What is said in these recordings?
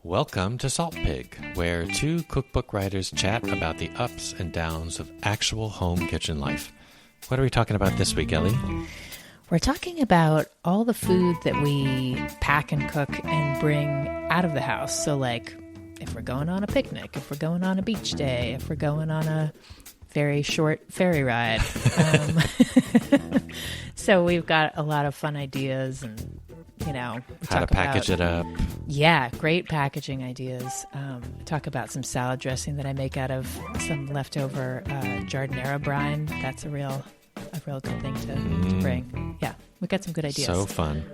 Welcome to Salt Pig, where two cookbook writers chat about the ups and downs of actual home kitchen life. What are we talking about this week, Ellie? We're talking about all the food that we pack and cook and bring out of the house. So like if we're going on a picnic, if we're going on a beach day, if we're going on a very short ferry ride. So we've got a lot of fun ideas and, you know, how to package it up. Yeah, great packaging ideas. Talk about some salad dressing that I make out of some leftover giardiniera-brine. That's a real good thing to bring. Yeah, we got some good ideas. So fun.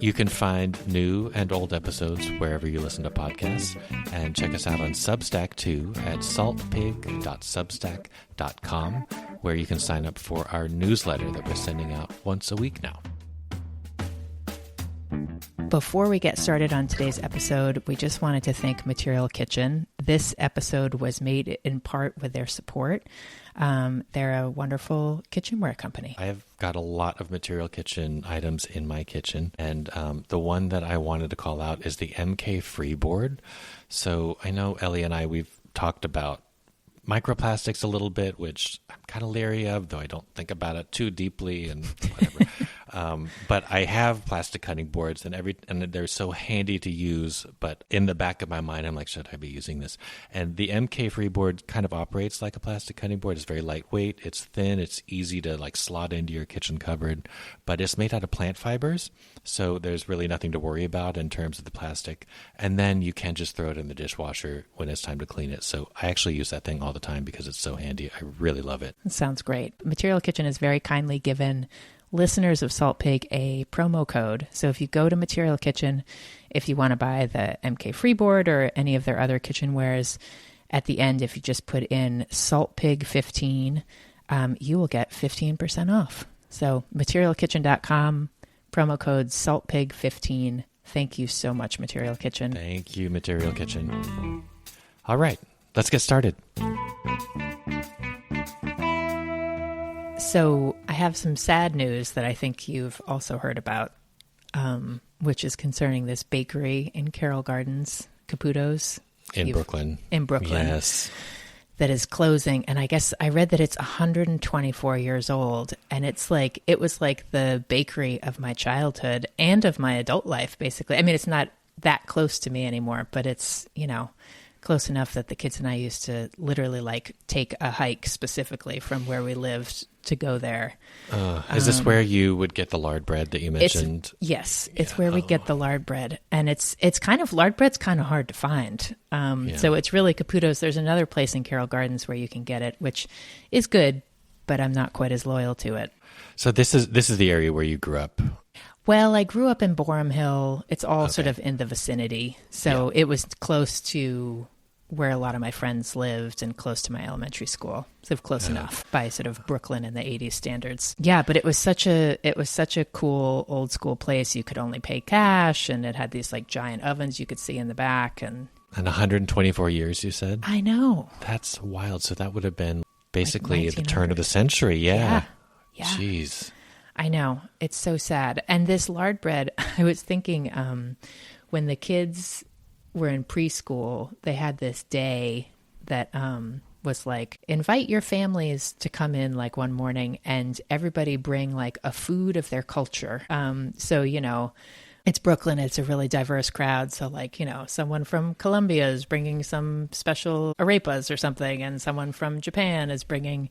You can find new and old episodes wherever you listen to podcasts, and check us out on Substack too at saltpig.substack.com, where you can sign up for our newsletter that we're sending out once a week now. Before we get started on today's episode, we just wanted to thank Material Kitchen. This episode was made in part with their support. They're a wonderful kitchenware company. I've got a lot of Material Kitchen items in my kitchen, and the one that I wanted to call out is the MK Freeboard. So I know Ellie and we've talked about microplastics a little bit, which I'm kind of leery of, though I don't think about it too deeply and whatever. But I have plastic cutting boards, and they're so handy to use. But in the back of my mind, I'm like, should I be using this? And the MK Freeboard kind of operates like a plastic cutting board. It's very lightweight. It's thin. It's easy to like slot into your kitchen cupboard. But it's made out of plant fibers, so there's really nothing to worry about in terms of the plastic. And then you can just throw it in the dishwasher when it's time to clean it. So I actually use that thing all the time because it's so handy. I really love it. It sounds great. Material Kitchen has very kindly given listeners of Salt Pig a promo code. So if you go to Material Kitchen, if you want to buy the MK Freeboard or any of their other kitchenwares, at the end, if you just put in saltpig15, you will get 15% off. So materialkitchen.com, promo code saltpig15. Thank you so much, Material Kitchen. Thank you, Material Kitchen. All right, let's get started. So I have some sad news that I think you've also heard about, which is concerning this bakery in Carroll Gardens, Caputo's. In Brooklyn. Yes. That is closing. And I guess I read that it's 124 years old. And it was like the bakery of my childhood and of my adult life, basically. I mean, it's not that close to me anymore, but it's, close enough that the kids and I used to literally like take a hike specifically from where we lived to go there. Is this where you would get the lard bread that you mentioned? Yes, it's where we get the lard bread. And it's kind of, lard bread's kind of hard to find. So it's really Caputo's. There's another place in Carroll Gardens where you can get it, which is good, but I'm not quite as loyal to it. So this is the area where you grew up. Well, I grew up in Borum Hill. It's all sort of in the vicinity. So it was close to where a lot of my friends lived and close to my elementary school. So close enough by sort of Brooklyn in the 80s standards. Yeah, but it was such a cool old school place. You could only pay cash, and it had these like giant ovens you could see in the back. And 124 years, you said? I know. That's wild. So that would have been basically like at the turn of the century. Yeah. Jeez. I know. It's so sad. And this lard bread, I was thinking when the kids were in preschool, they had this day that was like, invite your families to come in like one morning and everybody bring like a food of their culture. So, it's Brooklyn. It's a really diverse crowd. So like, someone from Colombia is bringing some special arepas or something. And someone from Japan is bringing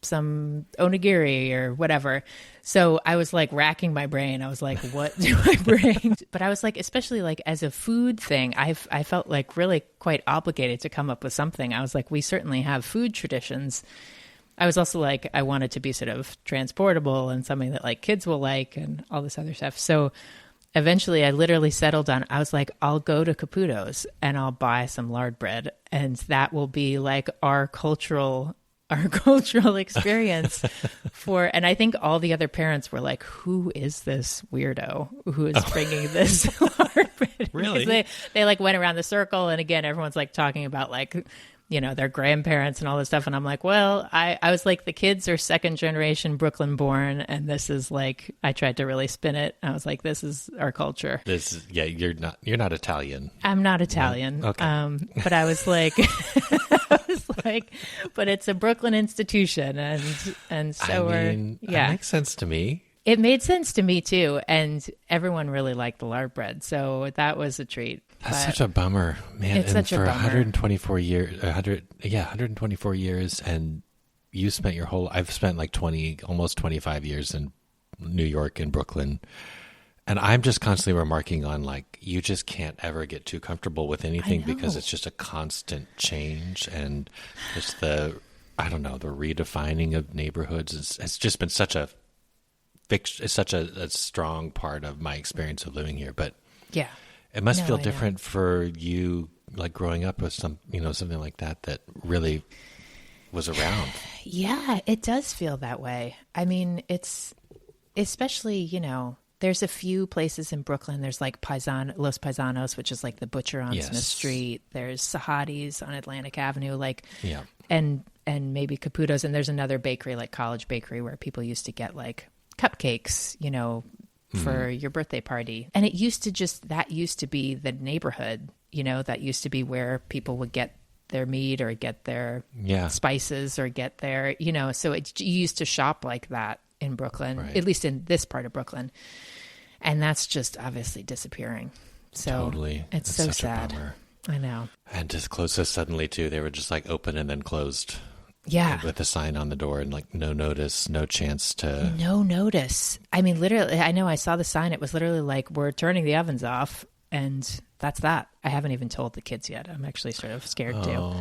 some onigiri or whatever. So I was like racking my brain. I was like, what do I bring? But I was like, especially like as a food thing, I felt like really quite obligated to come up with something. I was like, we certainly have food traditions. I was also like, I wanted to be sort of transportable and something that like kids will like and all this other stuff. So eventually I literally settled on, I was like, I'll go to Caputo's and I'll buy some lard bread. And that will be like our cultural experience and I think all the other parents were like, who is this weirdo who is bringing this lard bread? Really? Because they like went around the circle, and again, everyone's like talking about like, their grandparents and all this stuff. And I'm like, well, I was like, the kids are second generation Brooklyn born. And this is like, I tried to really spin it. I was like, this is our culture. You're not Italian. I'm not Italian. No? Okay. But I was like, but it's a Brooklyn institution. And so That makes sense to me. It made sense to me too. And everyone really liked the lard bread. So that was a treat. That's such a bummer, man. It's such a bummer. 124 years, and you spent I've spent like almost 25 years in New York and Brooklyn. And I'm just constantly remarking on like, you just can't ever get too comfortable with anything because it's just a constant change. And just the redefining of neighborhoods. It's just been such a strong part of my experience of living here. But yeah. It must feel different for you, like growing up with something like that really was around. Yeah, it does feel that way. I mean, it's especially, there's a few places in Brooklyn. There's like Los Paisanos, which is like the butcher on Smith Street. There's Sahadi's on Atlantic Avenue, and maybe Caputo's. And there's another bakery, like College Bakery, where people used to get like cupcakes, for your birthday party. And that used to be the neighborhood, that used to be where people would get their meat or get their spices or get their, so you used to shop like that in Brooklyn, right. At least in this part of Brooklyn. And that's just obviously disappearing. So totally. It's so such sad. A bummer. I know. And just closed so suddenly too. They were just like open and then closed. Yeah. With a sign on the door and like no notice, no chance to... No notice. I mean, literally, I know I saw the sign. It was literally like, we're turning the ovens off and that's that. I haven't even told the kids yet. I'm actually sort of scared too.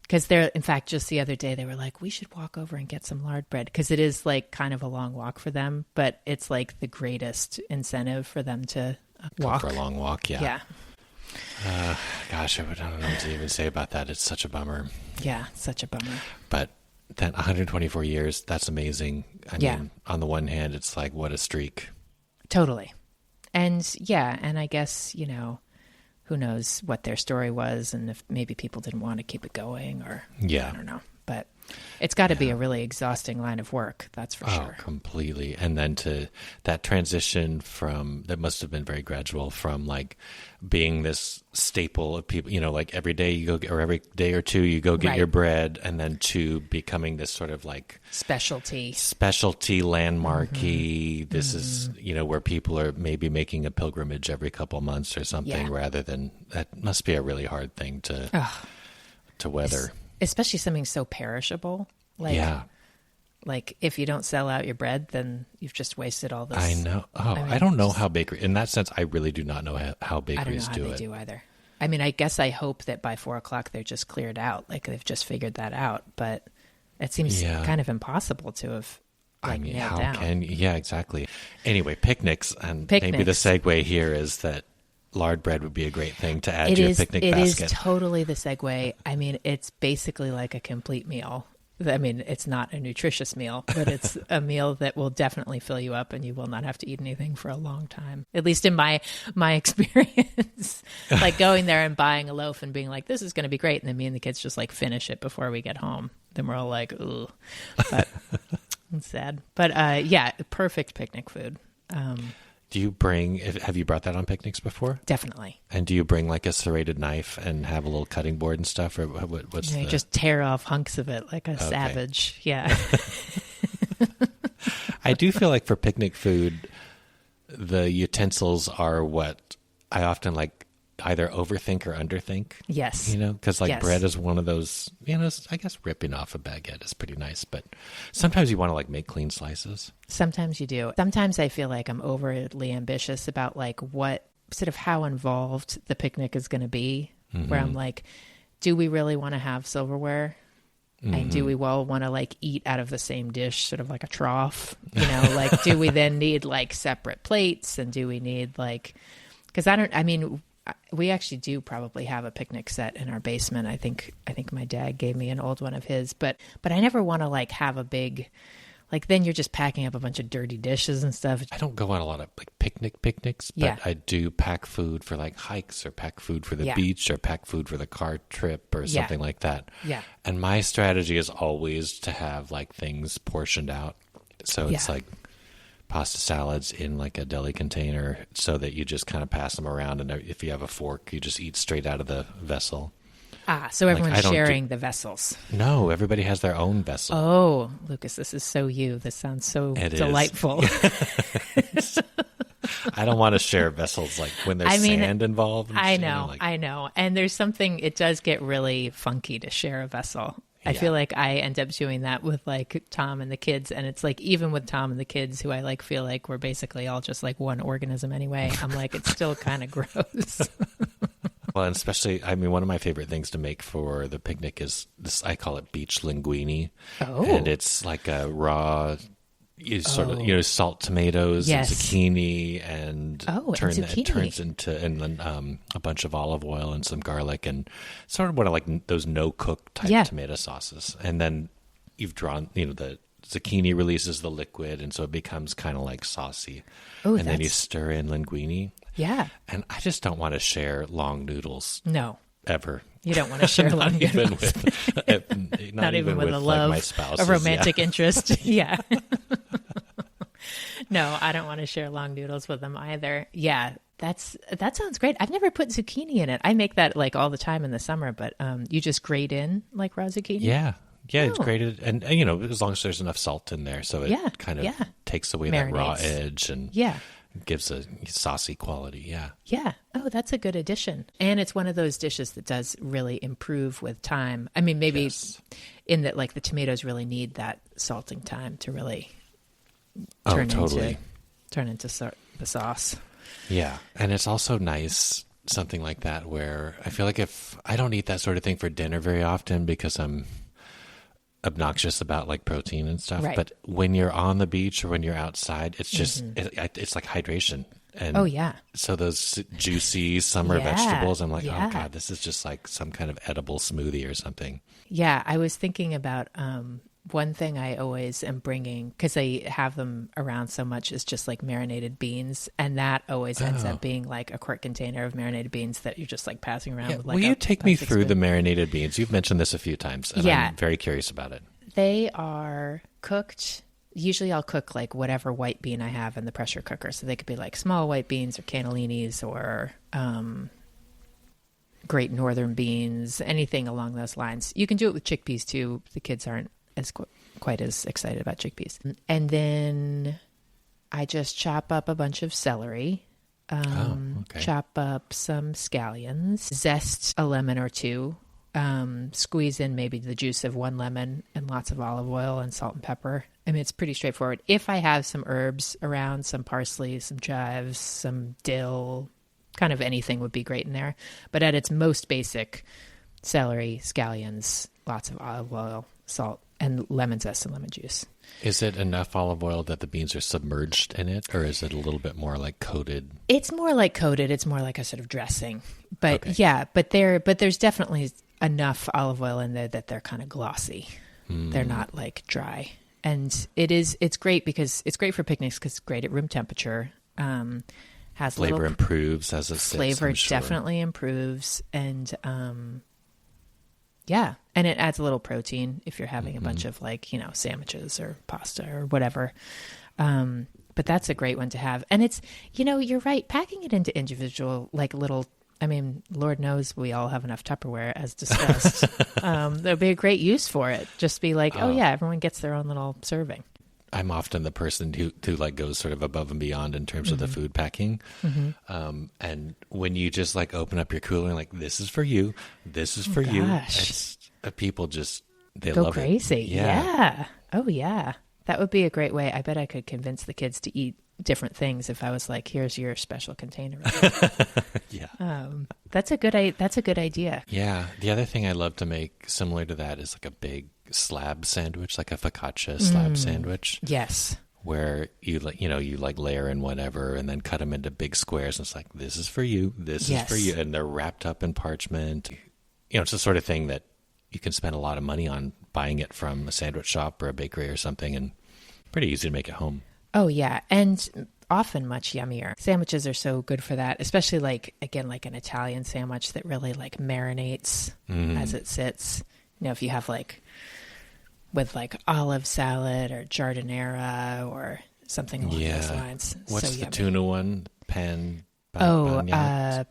Because in fact, just the other day, they were like, we should walk over and get some lard bread. Because it is like kind of a long walk for them, but it's like the greatest incentive for them to walk. Go for a long walk, yeah. Yeah. Gosh, I don't know what to even say about that. It's such a bummer. Yeah, such a bummer. But then 124 years, that's amazing. I mean, on the one hand, it's like, what a streak. Totally. And and I guess, who knows what their story was and if maybe people didn't want to keep it going or I don't know. But it's got to be a really exhausting line of work, that's for sure. Oh, completely. And then to that transition that must have been very gradual from like being this staple of people, like every day you go, or every day or two you go get your bread, and then to becoming this sort of like specialty landmarky. This is, where people are maybe making a pilgrimage every couple months or something rather than, that must be a really hard thing to weather. Especially something so perishable. Like if you don't sell out your bread, then you've just wasted all this. I know. I don't know how bakery, in that sense, I really do not know how bakeries do it. I don't know how they do either. I mean, I guess I hope that by 4:00 they're just cleared out. Like they've just figured that out. But it seems kind of impossible to have nailed down. Exactly. Anyway, picnics. And maybe the segue here is that lard bread would be a great thing to add to your picnic basket. It is totally the segue. I mean, it's basically like a complete meal. I mean, it's not a nutritious meal, but it's a meal that will definitely fill you up and you will not have to eat anything for a long time. At least in my experience, like going there and buying a loaf and being like, this is going to be great. And then me and the kids just like finish it before we get home. Then we're all like, ooh, but it's sad. But perfect picnic food. Do you have you brought that on picnics before? Definitely. And do you bring like a serrated knife and have a little cutting board and stuff? Or you just tear off hunks of it like a savage. Yeah. I do feel like for picnic food, the utensils are what I often like either overthink or underthink. Yes. Because bread is one of those, I guess ripping off a baguette is pretty nice, but sometimes you want to like make clean slices. Sometimes you do. Sometimes I feel like I'm overly ambitious about like what sort of how involved the picnic is going to be, where I'm like, do we really want to have silverware? And do we want to like eat out of the same dish, sort of like a trough, like, do we then need like separate plates, and do we need like, we actually do probably have a picnic set in our basement. I think my dad gave me an old one of his, but I never want to like have a big Like then you're just packing up a bunch of dirty dishes and stuff. I don't go on a lot of like picnics, but Yeah. I do pack food for like hikes or pack food for the Yeah. beach or pack food for the car trip or Yeah. something like that. Yeah. And my strategy is always to have like things portioned out. So it's Yeah. like pasta salads in like a deli container so that you just kind of pass them around. And if you have a fork, you just eat straight out of the vessel. So everyone's I don't sharing the vessels. No, everybody has their own vessel. Oh, Lucas, this is so you. This sounds so It is. delightful. I don't want to share vessels like when there's sand involved. And I shit, know, like, I know. And there's something, it does get really funky to share a vessel. I Yeah. feel like I end up doing that with like Tom and the kids. And it's like, even with Tom and the kids, who I like feel like we're basically all just like one organism anyway, I'm like, it's still kind of gross. Well, and especially, I mean, one of my favorite things to make for the picnic is this, I call it beach linguine. Oh. And it's like a raw, salt tomatoes Yes. and zucchini and zucchini. it turns into, and then a bunch of olive oil and some garlic and sort of what I like those no-cook type tomato sauces. And then you've drawn, the zucchini releases the liquid, and so it becomes kind of like saucy. Oh, and then you stir in linguine. Yeah. And I just don't want to share long noodles. No. Ever. You don't want to share long Even noodles. with, Not even with a like, love, my spouse, a romantic interest. Yeah. No, I don't want to share long noodles with them either. Yeah, that sounds great. I've never put zucchini in it. I make that like all the time in the summer, but you just grate in like raw zucchini? Yeah. Yeah, it's Oh. grated. And, as long as there's enough salt in there, so it kind of takes away that raw Marinates. edge and gives a saucy quality. Yeah. Yeah. Oh, that's a good addition. And it's one of those dishes that does really improve with time. I mean, maybe in that like the tomatoes really need that salting time to really turn into the sauce. Yeah. And it's also nice, something like that, where I feel like if I don't eat that sort of thing for dinner very often because I'm obnoxious about like protein and stuff. Right. But when you're on the beach or when you're outside, it's just, it's like hydration. And Oh, yeah. so those juicy summer Yeah. vegetables, I'm like, Yeah. oh God, this is just like some kind of edible smoothie or something. Yeah, I was thinking about one thing I always am bringing, because I have them around so much, is just like marinated beans. And that always ends up being like a quart container of marinated beans that you're just like passing around with like will you take me through the spoon. marinated beans? You've mentioned this a few times, and I'm very curious about it. They are cooked. Usually I'll cook like whatever white bean I have in the pressure cooker. So they could be like small white beans or cannellinis or great northern beans, anything along those lines. You can do it with chickpeas too. The kids aren't as quite as excited about chickpeas. And then I just chop up a bunch of celery, chop up some scallions, zest a lemon or two, squeeze in maybe the juice of one lemon and lots of olive oil and salt and pepper. I mean, it's pretty straightforward. If I have some herbs around, some parsley, some chives, some dill, kind of anything would be great in there. But at its most basic, celery, scallions, lots of olive oil, salt, and lemon zest and lemon juice. Is it enough olive oil that the beans are submerged in it, or is it a little bit more like coated? It's more like coated. It's more like a sort of dressing. But but there's definitely enough olive oil in there that they're kind of glossy. They're not like dry. And it's great because it's great for picnics because it's great at room temperature. Has Flavor improves as it sits, flavor I'm sure. definitely improves, and and it adds a little protein if you're having a bunch of like sandwiches or pasta or whatever. But that's a great one to have, and it's you're right, packing it into individual like little. I mean, Lord knows we all have enough Tupperware, as discussed. There'll be a great use for it. Just be like, everyone gets their own little serving. I'm often the person who like goes sort of above and beyond in terms of the food packing. And when you just like open up your cooler and like, this is for you, this is for you. It's, people just, they Go love crazy. it. Yeah. Oh, yeah. That would be a great way. I bet I could convince the kids to eat different things if I was like, here's your special container. Yeah. That's a good idea. Yeah. The other thing I love to make similar to that is like a big slab sandwich, like a focaccia slab sandwich. Yes. Where you like layer in whatever and then cut them into big squares. And it's like, this is for you. This is for you. And they're wrapped up in parchment. It's the sort of thing that you can spend a lot of money on buying it from a sandwich shop or a bakery or something. And pretty easy to make at home. Oh, yeah. And often much yummier. Sandwiches are so good for that, especially like, again, like an Italian sandwich that really like marinates as it sits. You know, if you have like with like olive salad or giardiniera or something along those lines. What's so the yummy. tuna one? Pan beignet,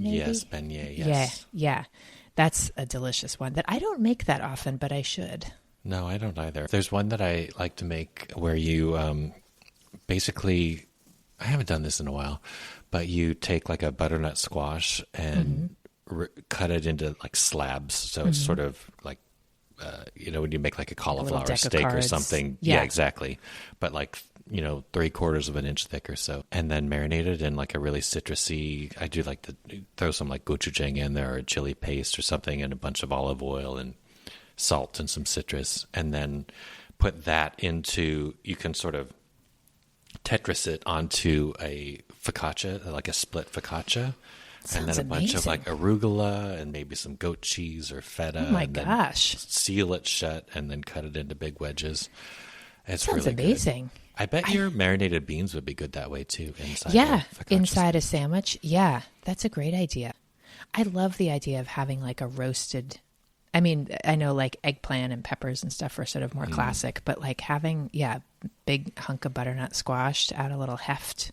maybe? Yes, beignet, yes. Yeah. That's a delicious one that I don't make that often, but I should. No, I don't either. There's one that I like to make where you basically, I haven't done this in a while, but you take like a butternut squash and cut it into like slabs. So it's sort of like, when you make like a cauliflower steak or something. Yeah, exactly. But like, 3/4 of an inch thick or so. And then marinate it in like a really citrusy, I do like to throw some like gochujang in there or chili paste or something and a bunch of olive oil and salt and some citrus. And then put that into, you can sort of Tetris it onto a focaccia, like a split focaccia. And then a bunch of like arugula and maybe some goat cheese or feta. Oh my gosh. Seal it shut and then cut it into big wedges. It's sounds really amazing. Good. I bet your marinated beans would be good that way too. Inside a sandwich. Yeah, that's a great idea. I love the idea of having like a roasted, I mean, I know like eggplant and peppers and stuff are sort of more classic, but like having, big hunk of butternut squash to add a little heft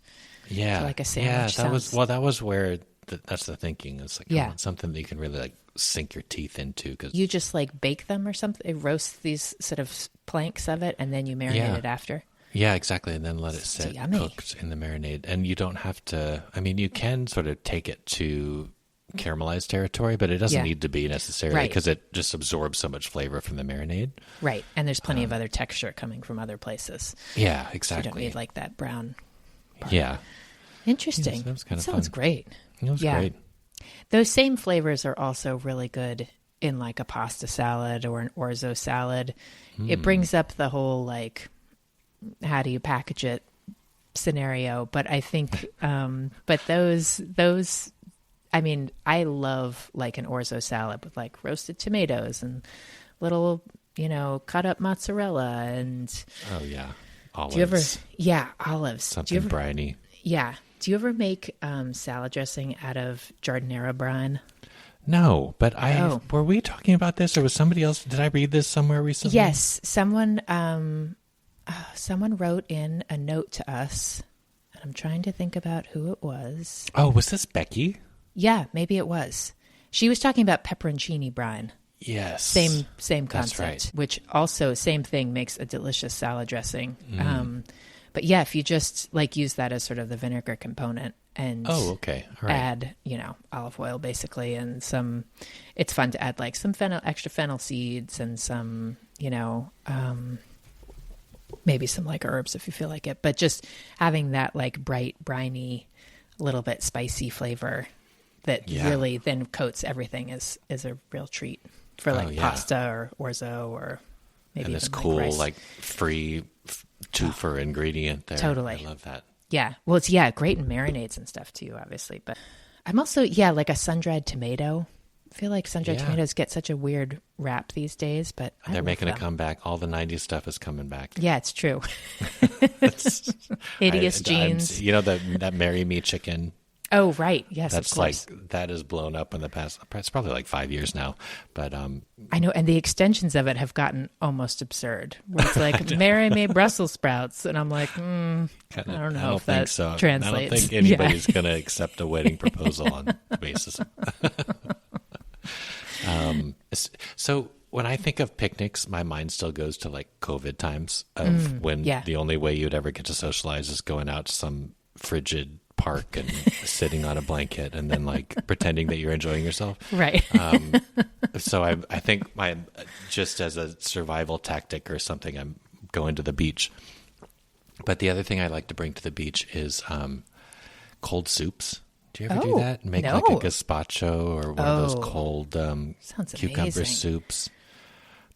to like a sandwich. Yeah, that was where that's the thinking. It's like, I want something that you can really like sink your teeth into. Cause you just like bake them or something, roast these sort of planks of it, and then you marinate it after. Yeah, exactly. And then let it sit cooked in the marinade. And you don't have to, I mean, you can sort of take it to caramelized territory, but it doesn't need to be necessarily because it just absorbs so much flavor from the marinade. Right. And there's plenty of other texture coming from other places. Yeah, exactly. So you don't need like that brown part. Yeah. Interesting. That was kind of Sounds fun. Great. It was great. Those same flavors are also really good in like a pasta salad or an orzo salad. It brings up the whole like, how do you package it scenario? But I think, but those, I mean, I love like an orzo salad with like roasted tomatoes and little, cut up mozzarella and. Oh yeah. Olives. Do you ever, olives. Something briny. Yeah. Do you ever make salad dressing out of giardiniera-brine? No, but were we talking about this or was somebody else? Did I read this somewhere recently? Yes. Someone wrote in a note to us, and I'm trying to think about who it was. Oh, was this Becky? Yeah, maybe it was. She was talking about pepperoncini brine. Yes. Same concept. That's right. Which also, same thing, makes a delicious salad dressing. But yeah, if you just like use that as sort of the vinegar component and add, olive oil basically and some, it's fun to add like some extra fennel seeds and some, maybe some like herbs if you feel like it, but just having that like bright, briny, little bit spicy flavor that really then coats everything is a real treat for like pasta or orzo or maybe and this even cool rice. like free twofer ingredient there. Totally. I love that. Yeah. Well, it's great in marinades and stuff too, obviously. But I'm also like a sun-dried tomato. I feel like sun-dried tomatoes get such a weird rap these days, but they're making a comeback. All the 90s stuff is coming back. Yeah, it's true. Hideous jeans. That Marry Me chicken. Oh, right. Yes, that's of course. like, that has blown up in the past. It's probably like 5 years now. But I know. And the extensions of it have gotten almost absurd. Where it's like, marry me Brussels sprouts. And I'm like, I don't know if that translates. I don't think anybody's going to accept a wedding proposal on the basis. So when I think of picnics, my mind still goes to like COVID times of when the only way you'd ever get to socialize is going out to some frigid park and sitting on a blanket and then like pretending that you're enjoying yourself. Right. So I think just as a survival tactic or something, I'm going to the beach. But the other thing I like to bring to the beach is cold soups. Do you ever do that? Make like a gazpacho or one of those cold cucumber amazing. Soups.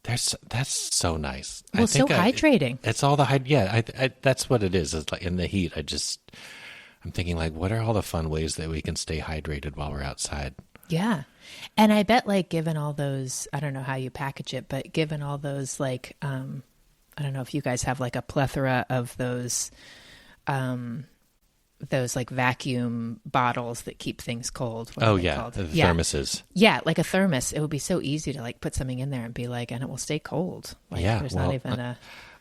That's so nice. Well, so hydrating. It's all the that's what it is. It's like in the heat. I'm thinking like, what are all the fun ways that we can stay hydrated while we're outside? Yeah. And I bet like given all those, I don't know how you package it, but given all those like I don't know if you guys have like a plethora of those like vacuum bottles that keep things cold. What are they called? The thermoses. Yeah, like a thermos. It would be so easy to like put something in there and be like, and it will stay cold. Like, there's not even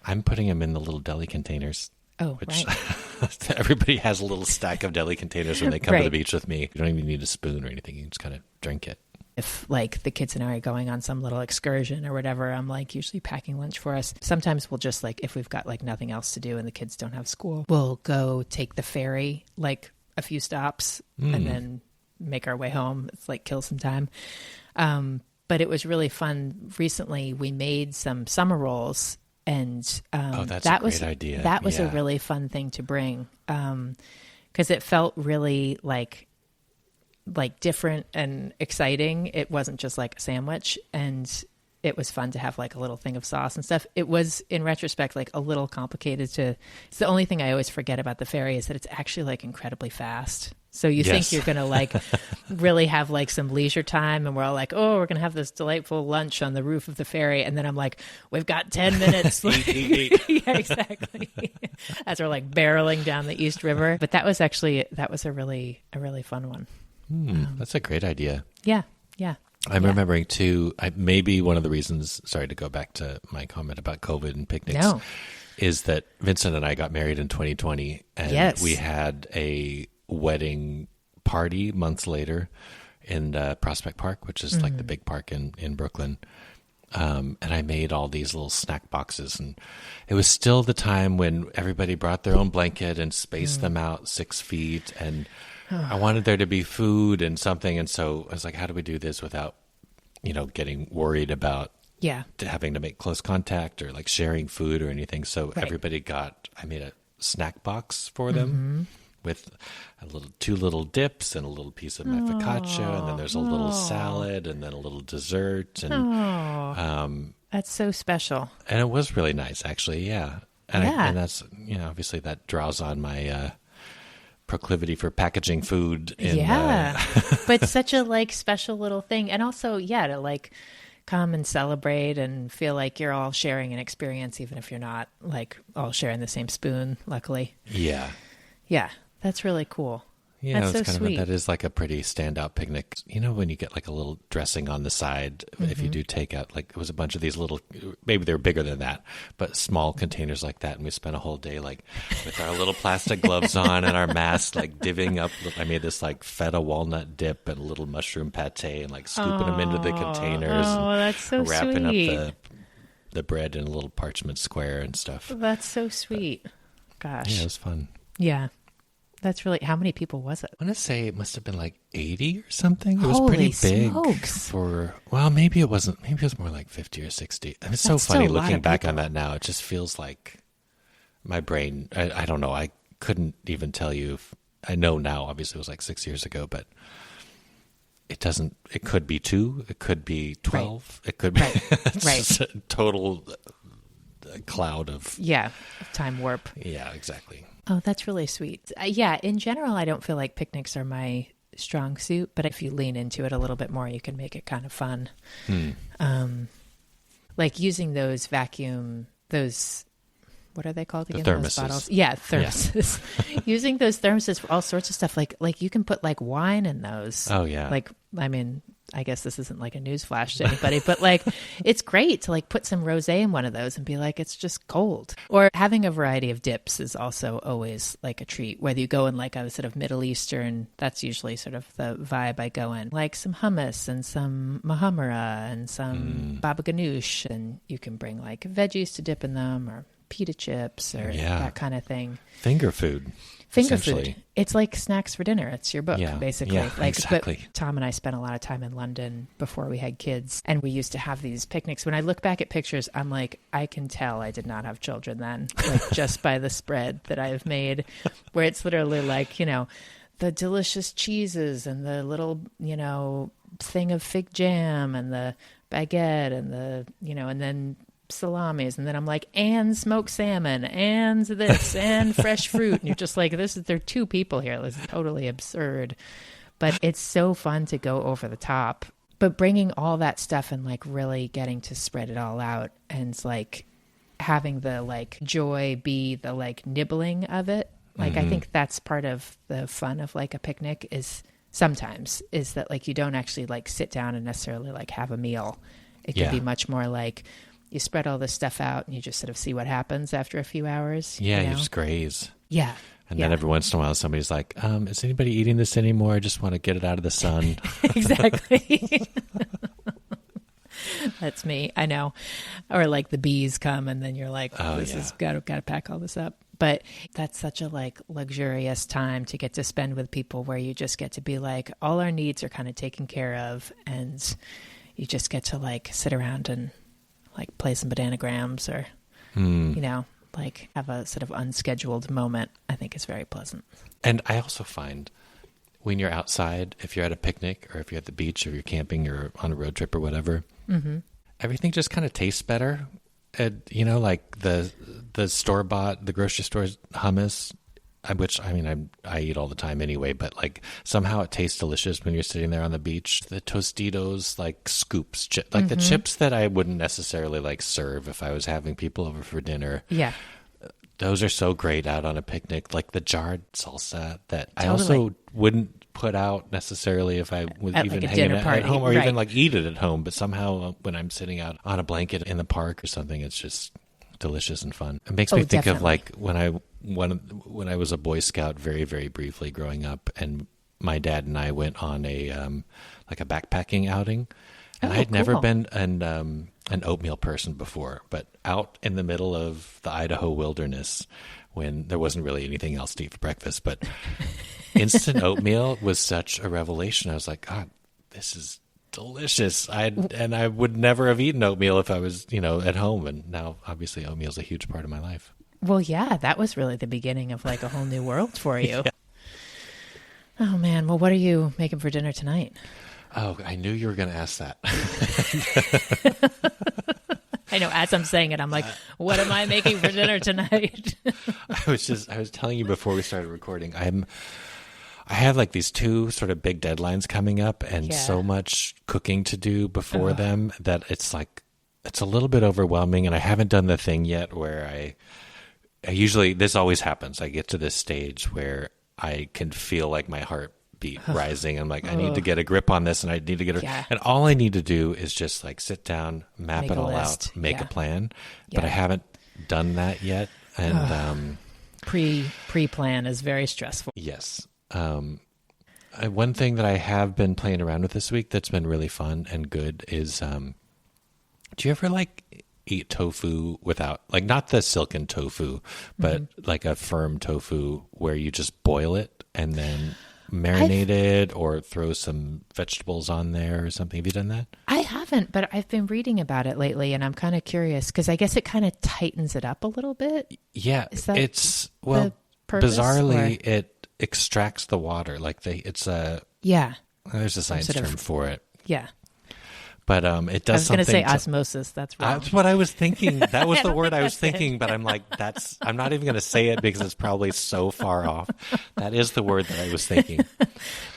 I'm putting them in the little deli containers. Oh, which right. Everybody has a little stack of deli containers when they come to the beach with me. You don't even need a spoon or anything. You just kind of drink it. If like the kids and I are going on some little excursion or whatever, I'm like usually packing lunch for us. Sometimes we'll just like, if we've got like nothing else to do and the kids don't have school, we'll go take the ferry like a few stops and then make our way home. It's like kill some time. But it was really fun. Recently we made some summer rolls, and that's a great idea. That was a really fun thing to bring, because it felt really like different and exciting. It wasn't just like a sandwich, and it was fun to have like a little thing of sauce and stuff. It was, in retrospect, like a little complicated it's the only thing I always forget about the ferry is that it's actually like incredibly fast. So you think you're going to like really have like some leisure time, and we're all like, oh, we're going to have this delightful lunch on the roof of the ferry. And then I'm like, we've got 10 minutes. Yeah, exactly. As we're like barreling down the East River. But that was a really fun one. That's a great idea. Yeah. I'm remembering too, maybe one of the reasons, sorry to go back to my comment about COVID and picnics, is that Vincent and I got married in 2020, and we had a wedding party months later in Prospect Park, which is like the big park in Brooklyn. And I made all these little snack boxes, and it was still the time when everybody brought their own blanket and spaced them out 6 feet, and I wanted there to be food and something. And so I was like, how do we do this without, getting worried about having to make close contact or like sharing food or anything? So everybody I made a snack box for them with two little dips and a little piece of my focaccia. And then there's a little salad and then a little dessert. And that's so special. And it was really nice, actually. Yeah. And that's, obviously that draws on my, proclivity for packaging food. But such a like special little thing. And also, to like come and celebrate and feel like you're all sharing an experience, even if you're not like all sharing the same spoon, luckily. Yeah. Yeah. That's really cool. Yeah, that's so sweet. That is like a pretty standout picnic. When you get like a little dressing on the side, if you do take out, like it was a bunch of these little, maybe they're bigger than that, but small containers like that. And we spent a whole day like with our little plastic gloves on and our masks, like divvying up. I made this like feta walnut dip and a little mushroom pate and like scooping them into the containers. Oh, that's so wrapping sweet. Up the bread in a little parchment square and stuff. That's so sweet. Gosh. Yeah, it was fun. Yeah. That's really, how many people was it? I want to say it must have been like 80 or something. It Holy was pretty big smokes. Maybe it wasn't. Maybe it was more like 50 or 60. It's so funny looking back on that now. It just feels like my brain, I don't know. I couldn't even tell you if, I know now, obviously it was like 6 years ago, but it could be 2, it could be 12, it could be just a total cloud of. Yeah, time warp. Yeah, exactly. Oh, that's really sweet. In general, I don't feel like picnics are my strong suit, but if you lean into it a little bit more, you can make it kind of fun. Like using those what are they called again? The thermoses. Those bottles? Yeah, thermoses. Yeah. Using those thermoses for all sorts of stuff. Like you can put like wine in those. Oh, yeah. Like, I mean, I guess this isn't like a newsflash to anybody, but like it's great to like put some rosé in one of those and be like, it's just cold. Or having a variety of dips is also always like a treat. Whether you go in like a sort of Middle Eastern, that's usually sort of the vibe I go in. Like some hummus and some mahamara and some baba ganoush, and you can bring like veggies to dip in them or pita chips or that kind of thing. Finger food. It's like snacks for dinner. It's your book, basically. Yeah, exactly. But Tom and I spent a lot of time in London before we had kids, and we used to have these picnics. When I look back at pictures, I'm like, I can tell I did not have children then, like just by the spread that I've made, where it's literally like, the delicious cheeses and the little, thing of fig jam and the baguette and the, and then salamis, and then I'm like, and smoked salmon, and this, and fresh fruit, and you're just like, there are 2 people here. This is totally absurd, but it's so fun to go over the top. But bringing all that stuff and like really getting to spread it all out, and it's like having the like joy be the like nibbling of it. Like, I think that's part of the fun of like a picnic is sometimes is that like you don't actually like sit down and necessarily like have a meal. It can be much more like you spread all this stuff out and you just sort of see what happens after a few hours. Yeah, you you just graze. Yeah. And then every once in a while somebody's like, is anybody eating this anymore? I just want to get it out of the sun. Exactly. That's me. I know. Or like the bees come and then you're like, this is got to pack all this up. But that's such a like luxurious time to get to spend with people where you just get to be like, all our needs are kind of taken care of. And you just get to like sit around and like play some bananagrams or, you know, like have a sort of unscheduled moment. I think is very pleasant. And I also find when you're outside, if you're at a picnic or if you're at the beach or you're camping or on a road trip or whatever, everything just kind of tastes better. You know, like the store-bought, the grocery store's hummus, which, I mean, I eat all the time anyway, but like somehow it tastes delicious when you're sitting there on the beach. The Tostitos, like scoops, like the chips that I wouldn't necessarily like serve if I was having people over for dinner. Yeah. Those are so great out on a picnic, like the jarred salsa that I also wouldn't put out necessarily if I was at even like hanging at home or even like eat it at home. But somehow when I'm sitting out on a blanket in the park or something, it's just delicious and fun. It makes me think of like when I was a Boy Scout very, very briefly growing up, and my dad and I went on a like a backpacking outing, and I had never been an oatmeal person before, but out in the middle of the Idaho wilderness when there wasn't really anything else to eat for breakfast, but instant oatmeal was such a revelation. I was like, God, this is delicious. And I would never have eaten oatmeal if I was, you know, at home. And now obviously oatmeal is a huge part of my life. Well, yeah, that was really the beginning of like a whole new world for you. Yeah. Oh man. Well, what are you making for dinner tonight? Oh, I knew you were going to ask that. I know. As I'm saying it, I'm like, what am I making for dinner tonight? I was telling you before we started recording, I have like these two sort of big deadlines coming up and so much cooking to do before them that it's like, it's a little bit overwhelming, and I haven't done the thing yet where I usually, this always happens. I get to this stage where I can feel like my heart beat rising. I'm like, I need to get a grip on this, and I need to get and all I need to do is just like sit down, map it all out, make a plan. But I haven't done that yet. And pre-plan is very stressful. Yes. One thing that I have been playing around with this week that's been really fun and good is do you ever like eat tofu without, like, not the silken tofu, but like a firm tofu where you just boil it and then marinate it or throw some vegetables on there or something? Have you done that? I haven't, but I've been reading about it lately, and I'm kind of curious because I guess it kind of tightens it up a little bit. Yeah, Is that it's, well, purpose, bizarrely, it extracts the water. Like it's a, there's a science term for it. Yeah. But it does something. I was going to say osmosis. That's wrong. That's what I was thinking. That was the word I was thinking, but I'm like, I'm not even going to say it because it's probably so far off. That is the word that I was thinking.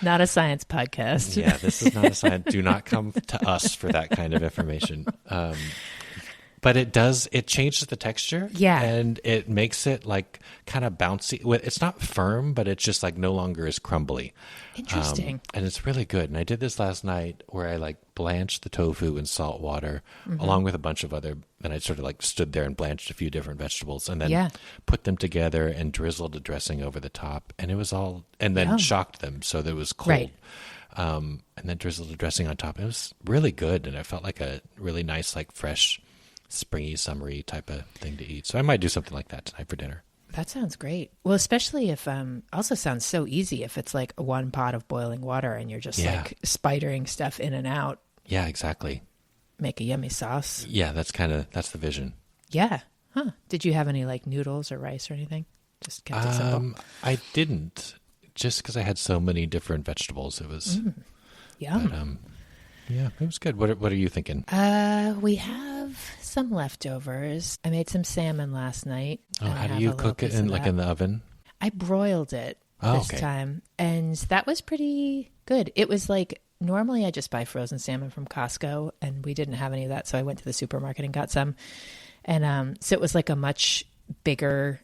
Not a science podcast. Yeah, this is not a science. Do not come to us for that kind of information. But it changes the texture. Yeah. And it makes it like kind of bouncy. It's not firm, but it's just like no longer as crumbly. Interesting. And it's really good. And I did this last night where I like blanched the tofu in salt water along with a bunch of other, and I sort of like stood there and blanched a few different vegetables and then put them together and drizzled a dressing over the top. And it was all, and then shocked them so that it was cold. Right. And then drizzled a dressing on top. It was really good. And I felt like a really nice, like fresh, springy, summery type of thing to eat. So I might do something like that tonight for dinner. That sounds great. Well, especially if, also sounds so easy if it's like one pot of boiling water and you're just like spidering stuff in and out. Yeah, exactly. Make a yummy sauce. Yeah, that's the vision. Yeah. Huh. Did you have any like noodles or rice or anything? Just kept it simple. I didn't, just because I had so many different vegetables. It was yum. But, yeah, it was good. What are you thinking? We have some leftovers. I made some salmon last night. Oh, how do you cook it in the oven? I broiled it this time, and that was pretty good. It was like, normally I just buy frozen salmon from Costco, and we didn't have any of that, so I went to the supermarket and got some. And so it was like a much bigger,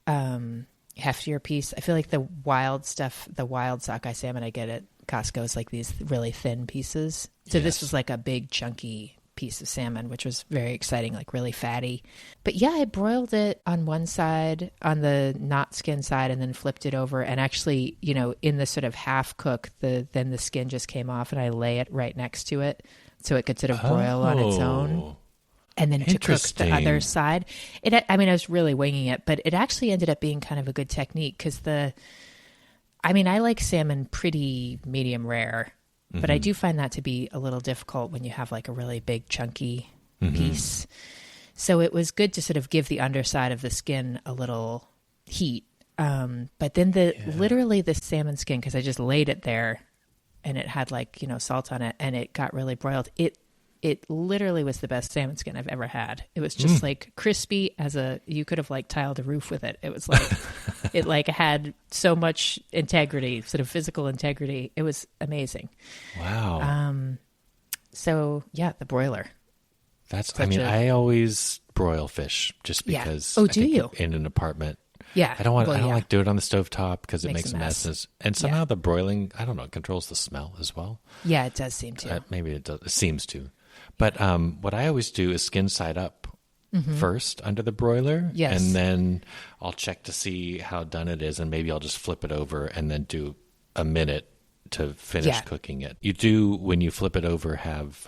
heftier piece. I feel like the wild stuff, the wild sockeye salmon I get at Costco is like these really thin pieces. So this was like a big chunky piece of salmon, which was very exciting, like really fatty. But yeah, I broiled it on one side, on the not skin side, and then flipped it over. And actually, you know, in the sort of half cook, then the skin just came off, and I lay it right next to it so it could sort of broil on its own. And then to cook the other side. I mean, I was really winging it, but it actually ended up being kind of a good technique because I like salmon pretty medium rare. But I do find that to be a little difficult when you have like a really big chunky piece. So it was good to sort of give the underside of the skin a little heat. But then literally the salmon skin, because I just laid it there and it had like, you know, salt on it and it got really broiled. It literally was the best salmon skin I've ever had. It was just like crispy you could have like tiled a roof with it. It was like, it like had so much integrity, sort of physical integrity. It Wow. So yeah, the broiler. I always broil fish just because. Oh, do you? In an apartment. Yeah. I don't like do it on the stovetop because it makes messes. And somehow the broiling, I don't know, it controls the smell as well. Yeah, it does seem to. Maybe it does. It seems to. But what I always do is skin side up first under the broiler. Yes. And then I'll check to see how done it is. And maybe I'll just flip it over and then do a minute to finish cooking it. You do, when you flip it over, have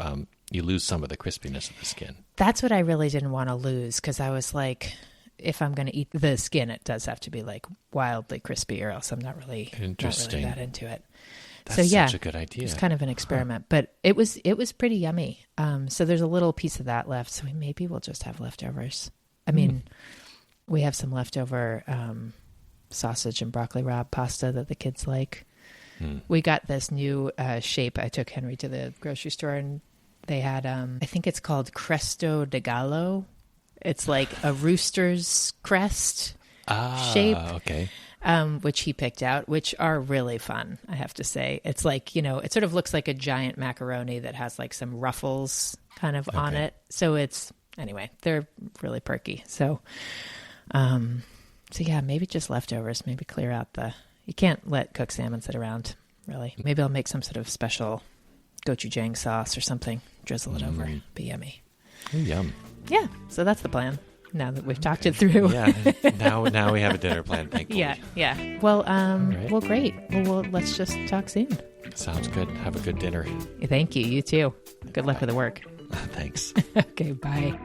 you lose some of the crispiness of the skin. That's what I really didn't want to lose because I was like, if I'm going to eat the skin, it does have to be like wildly crispy or else I'm not really that into it. That's such a good idea. It's kind of an experiment, but it was pretty yummy. So there's a little piece of that left. So maybe we'll just have leftovers. I mean, we have some leftover sausage and broccoli rabe pasta that the kids like. We got this new shape. I took Henry to the grocery store and they had, I think it's called Cresto de Gallo. It's like a rooster's crest shape. Okay. Which he picked out, which are really fun, I have to say. It's like, you know, it sort of looks like a giant macaroni that has like some ruffles kind of on it. So anyway, they're really perky. So yeah, maybe just leftovers, maybe clear out you can't let cooked salmon sit around, really. Maybe I'll make some sort of special gochujang sauce or something, drizzle it over, be yummy. Ooh, yum. Yeah, so that's the plan. Now that we've talked it through. Yeah. Now we have a dinner plan, thankfully. Yeah. Well, well, great. Well, let's just talk soon. Sounds good. Have a good dinner. Thank you. You too. Good luck with the work. Thanks. Okay, bye.